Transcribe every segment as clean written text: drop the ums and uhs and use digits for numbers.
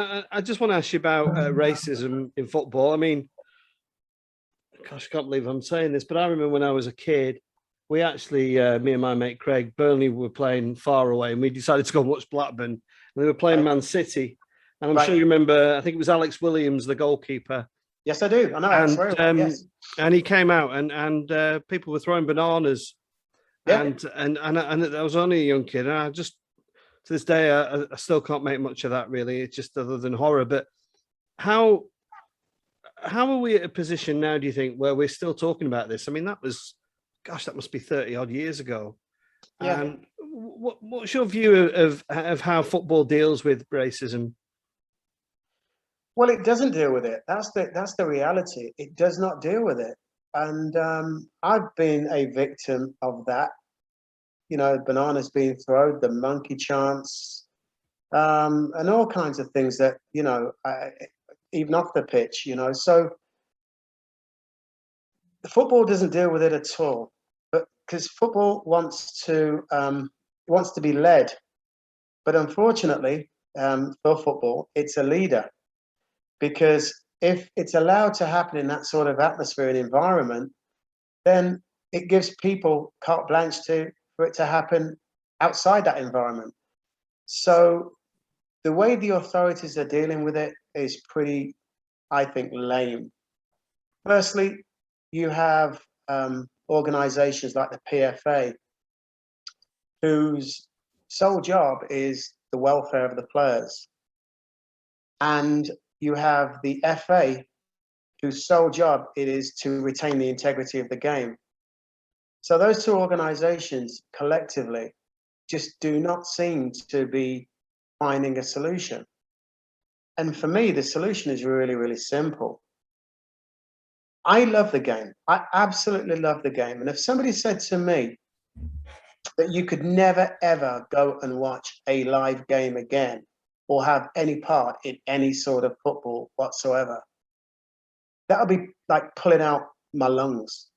I just want to ask you about racism in football. I mean, gosh, I can't believe I'm saying this, but I remember when I was a kid, we actually, me and my mate Craig, Burnley were playing far away, and we decided to go and watch Blackburn. And they were playing Man City. And I'm sure you remember, I think it was Alex Williams, the goalkeeper. Yes, I do. I know Alex very well, yes. And he came out and people were throwing bananas. Yeah. And I was only a young kid. And I just, to this day, I still can't make much of that, really. It's just other than horror. But how are we at a position now, do you think, where we're still talking about this? I mean, that must be 30 odd years ago. Yeah. What's your view of how football deals with racism? Well, it doesn't deal with it. That's the reality. It does not deal with it. And I've been a victim of that. You know, bananas being thrown, the monkey chants, and all kinds of things that, you know, even off the pitch, you know. So the football doesn't deal with it at all, but because football wants to be led, but unfortunately for football, it's a leader, because if it's allowed to happen in that sort of atmosphere and environment, then it gives people carte blanche for it to happen outside that environment. So the way the authorities are dealing with it is pretty, I think, lame. Firstly, you have organizations like the PFA, whose sole job is the welfare of the players. And you have the FA, whose sole job it is to retain the integrity of the game. So those two organizations collectively just do not seem to be finding a solution. And for me, the solution is really, really simple. I love the game. I absolutely love the game. And if somebody said to me that you could never, ever go and watch a live game again or have any part in any sort of football whatsoever, that would be like pulling out my lungs,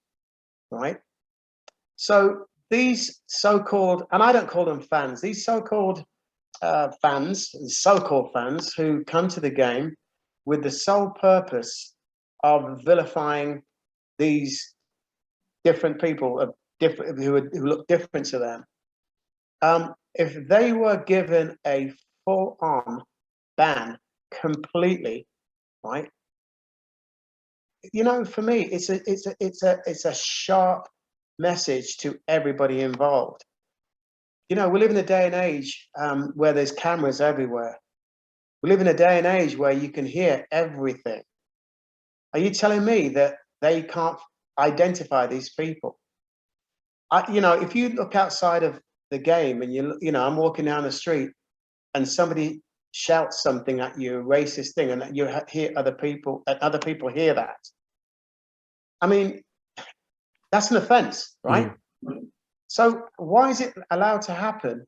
right? So these so-called, and I don't call them fans, these so-called fans who come to the game with the sole purpose of vilifying these different people who look different to them. If they were given a full-on ban completely, right? You know, for me, it's a sharp message to everybody involved. You know, we live in a day and age where there's cameras everywhere. We live in a day and age where you can hear everything. Are you telling me that they can't identify these people? You know, if you look outside of the game and you know, I'm walking down the street and somebody shouts something at you, a racist thing, and you hear other people hear that. I mean, that's an offense, right? Mm. So why is it allowed to happen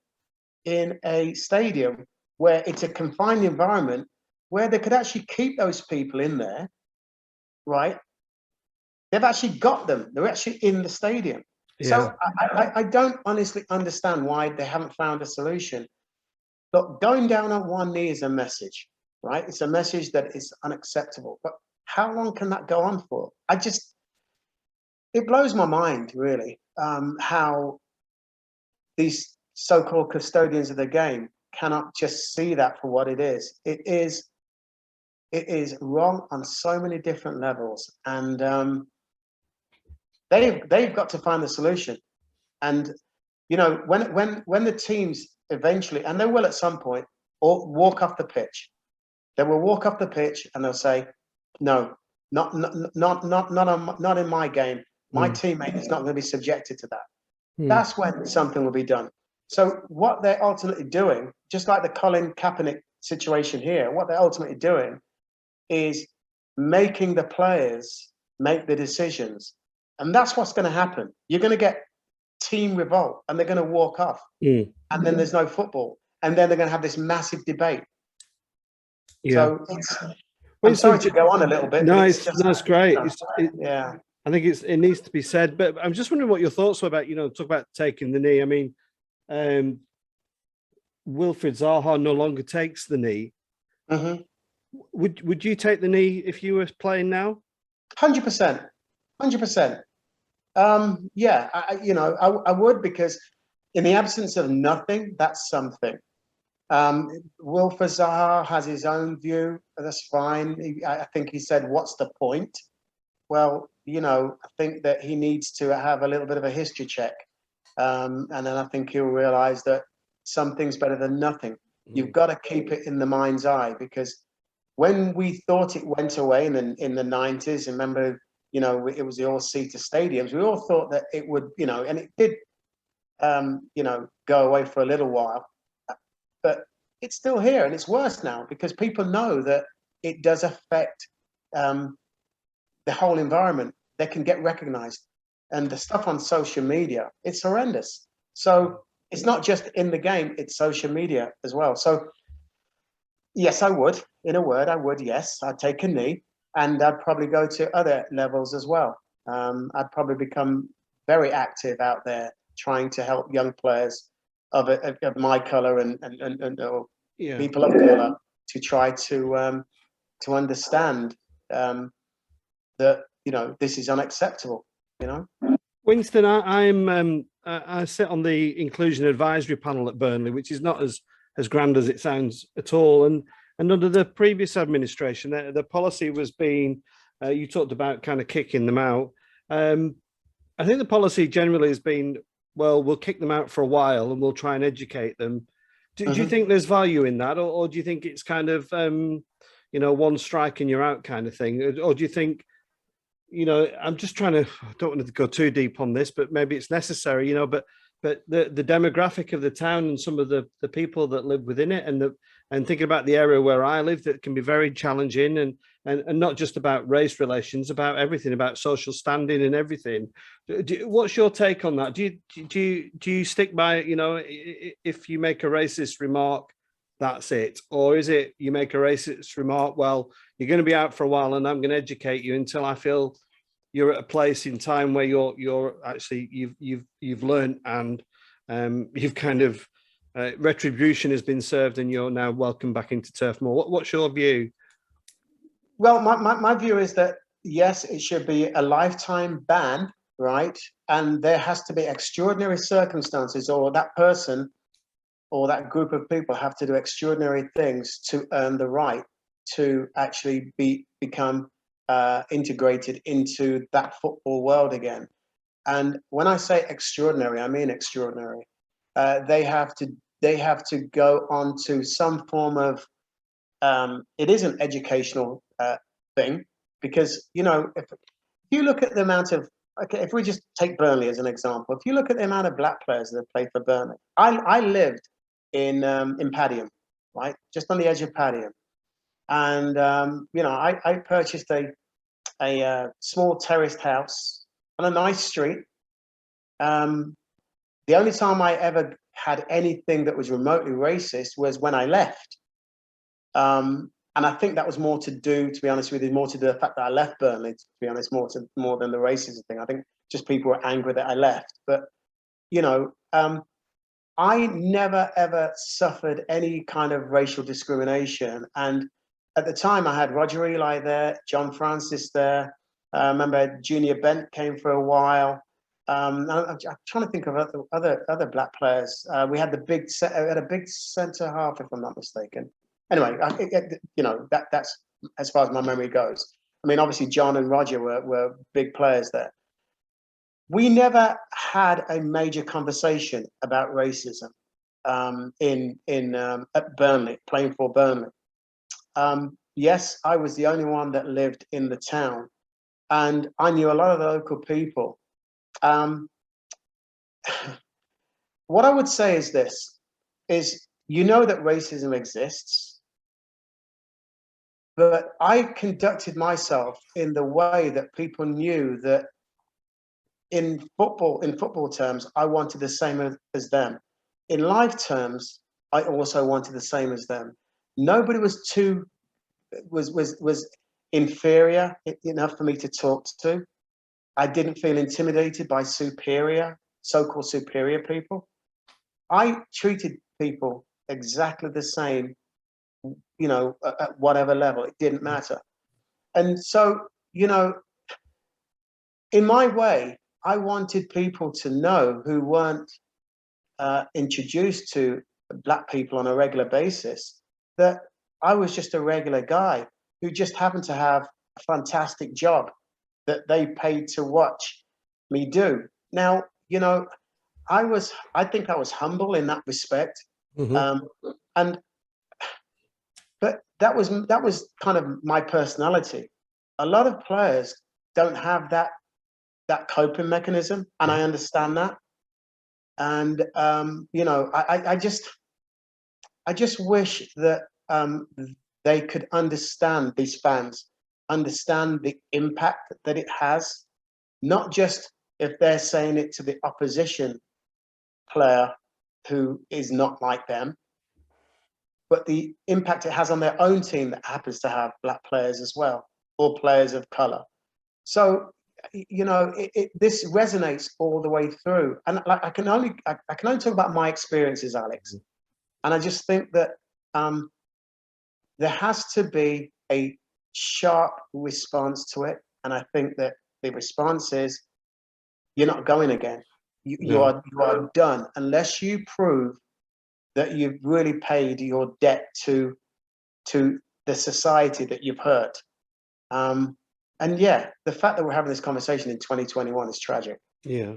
in a stadium where it's a confined environment where they could actually keep those people in there, right? They've actually got them. They're actually in the stadium. Yeah. So I don't honestly understand why they haven't found a solution. Look, going down on one knee is a message, right? It's a message that is unacceptable. But how long can that go on for? It blows my mind, really, how these so-called custodians of the game cannot just see that for what it is. It is wrong on so many different levels, and they've got to find the solution. And you know, when the teams eventually, and they will at some point, or walk off the pitch, they will walk off the pitch and they'll say, "No, not in my game. My teammate is not going to be subjected to that." That's when something will be done. So what they're ultimately doing, just like the Colin Kaepernick situation here, what they're ultimately doing is making the players make the decisions. And that's what's going to happen. You're going to get team revolt and they're going to walk off. And then there's no football. And then they're going to have this massive debate. Yeah. So I'm sorry to go on a little bit. No, that's great. Yeah. I think it needs to be said, but I'm just wondering what your thoughts were about, you know, talk about taking the knee. I mean, Wilfried Zaha no longer takes the knee. Mm-hmm. Would you take the knee if you were playing now? 100%, 100%. Yeah, I would, because in the absence of nothing, that's something. Wilfred Zaha has his own view. That's fine. I think he said, "What's the point?" Well, I think that he needs to have a little bit of a history check, and then I think he'll realize that something's better than nothing. You've got to keep it in the mind's eye, because when we thought it went away in the 90s, remember, it was the all-seater stadiums. We all thought that it would, and it did, go away for a little while, but it's still here, and it's worse now because people know that it does affect the whole environment. They can get recognized, and the stuff on social media, it's horrendous. So it's not just in the game, it's social media as well. So yes, I would. In a word, I would. Yes, I'd take a knee, and I'd probably go to other levels as well. I'd probably become very active out there, trying to help young players of my color and or people of color, to try to understand that this is unacceptable. Winston, I sit on the inclusion advisory panel at Burnley, which is not as grand as it sounds at all. And under the previous administration, the policy was being, you talked about kind of kicking them out. I think the policy generally has been, well, we'll kick them out for a while and we'll try and educate them. Do you think there's value in that, or do you think it's kind of one strike and you're out kind of thing, or do you think? I'm just trying to, I don't want to go too deep on this, but maybe it's necessary, but the demographic of the town and some of the people that live within it, and thinking about the area where I live, that can be very challenging, and not just about race relations, about everything, about social standing and everything. What's your take on that? Do you stick by, if you make a racist remark, that's it? Or is it you make a racist remark, well, you're going to be out for a while and I'm going to educate you until I feel you're at a place in time where you're actually you've learned, and you've kind of retribution has been served and you're now welcome back into Turf Moor. What's your view? Well, my view is that yes, it should be a lifetime ban, right? And there has to be extraordinary circumstances, or that person or that group of people have to do extraordinary things to earn the right to actually become integrated into that football world again. And when I say extraordinary, I mean extraordinary. They have to go on to some form of it is an educational thing, because if you look at the amount of, okay, if we just take Burnley as an example, if you look at the amount of black players that play for Burnley, I lived in Padiham, right, just on the edge of Padiham, and I purchased a small terraced house on a nice street. The only time I ever had anything that was remotely racist was when I left. And I think that was more to do, to be honest with you, more to the fact that I left Burnley, to be honest, more than the racism thing. I think just people were angry that I left. But, I never, ever suffered any kind of racial discrimination. And at the time, I had Roger Eli there, John Francis there. I remember Junior Bent came for a while. I'm trying to think of other black players. We had a big centre half, if I'm not mistaken. Anyway, that's as far as my memory goes. I mean, obviously, John and Roger were big players there. We never had a major conversation about racism at Burnley, playing for Burnley. Yes, I was the only one that lived in the town, and I knew a lot of the local people. What I would say is this, is that racism exists, but I conducted myself in the way that people knew that in football terms, I wanted the same as them. In life terms, I also wanted the same as them. Nobody was inferior enough for me to talk to. I didn't feel intimidated by so-called superior people. I treated people exactly the same you know, at whatever level. It didn't matter. And so, you know, in my way, I wanted people to know who weren't introduced to Black people on a regular basis that I was just a regular guy who just happened to have a fantastic job that they paid to watch me do. Now, you know, I think I was humble in that respect. And but that was kind of my personality. A lot of players don't have that coping mechanism, and I understand that. And you know, I just wish that they could understand, these fans understand the impact that it has, not just if they're saying it to the opposition player who is not like them, but the impact it has on their own team that happens to have Black players as well, or players of color. So, you know, this resonates all the way through. And like, I can only talk about my experiences, Alex. And I just think that there has to be a sharp response to it. And I think that the response is, you're not going again. You are done unless you prove that you've really paid your debt to the society that you've hurt. And yeah, the fact that we're having this conversation in 2021 is tragic. Yeah,